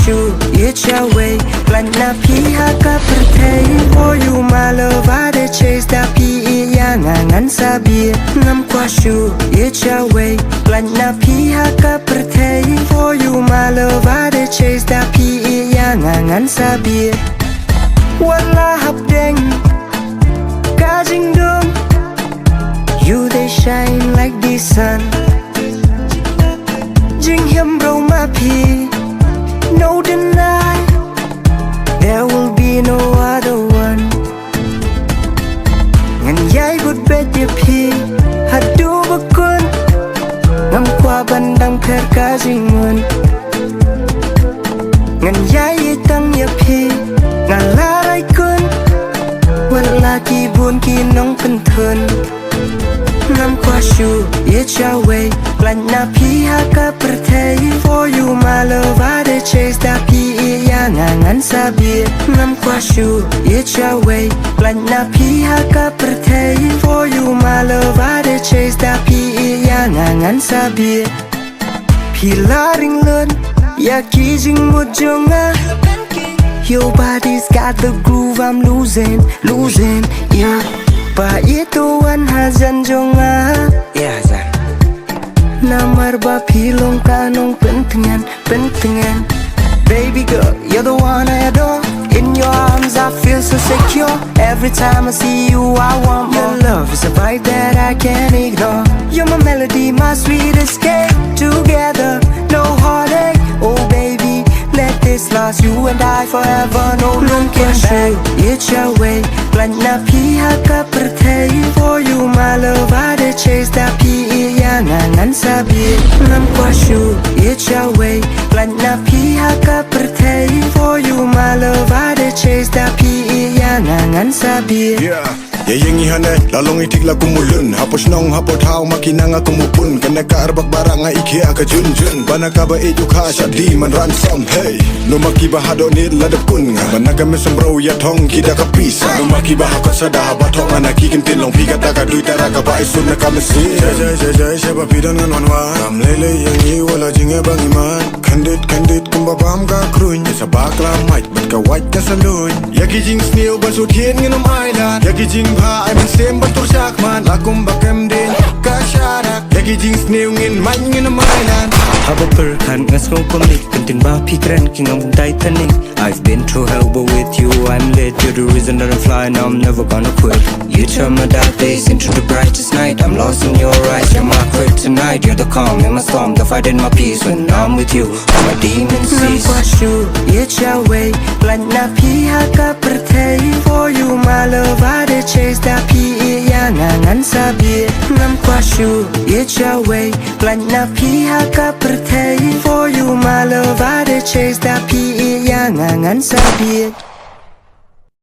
shu it's your way plan na piha ka pertei for you my love I de chase da pi ya ngan sabi ngam kwa shu it's your way plan na piha ka pertei for you my love I de chase da pi ya ngan sabi wala hab deng ka jing dum you they shine like the sun jing hiam ro ma pi no deny there will be no other one ngan yai good bet ye pi hadu bakun ngam kwa bandang pher ka jing mun ngan yai tang ye pi ngala rai kun wala ki bun ki nong pen thun ngam kwa shu it's your way plan na pi ha ka pertei for you my love I de chase da pi ya ngan sabi ngam kwa shu it's your way plan na pi ha ka pertei for you my love I de chase da pi ya ngan sabi pi laring lun ya ki jing mut jonga your body's got the groove I'm losing yeah pa itu wan hazan jonga yeah zan namar ba pilong kanong pentingan baby girl you're the one I adore in your arms I feel so secure every time I see you I want more your love is a vibe that I can't ignore you're my melody my sweet escape together no heartache oh baby let this last you and I forever no looking back it's your way plan na pi ha ka pertei for you my love I de chase da pi ya ngan sabi ngam kwa shu it's your way plan na pi ha ka pertei for you my love I de chase da pi ya ngan sabi ya yang ihane lalong itik la kumulun hapos nong hapot haw makinanga kumupun kana ka arbak baranga ike aka jun bana ka ba ejuk ha shadi man ransom hey no makiba hado ni ladapun bana ka mesembro ya thong kita ka pisa no makiba ha ko sada ba thong ana ki kintin long pi ka ta ka dui tara ka ba isun na ka mesi jai sheba pidan ngan wan am lele yang i wala jinge bang iman kandit kumba bam ka kruin sa bakla mic bat ka white ka salun ya ki jing snail ba su thien ngan island ya ki jing ha ay man sem batur sakman lakum bakem din ka sharak ya ki jing snail ngin man ngin island haba perkan ngasong pamlik penting ba pikiran king ang Titanic I've been through hell but with you I'm lit you're the reason that I'm flying I'm never gonna quit you turn my dark days into the brightest night I'm lost in your eyes you're my kryptonite you're the calm in my storm the fight in my peace when I'm with you all my demons cease ngam kwa shu it's your way plan na pi ha ka pertei for you my love I de chase da pi ya ngan sabi ngam kwa shu it's your way plan na pi ha ka pertei for you my love I de chase da pi ya ngan sabi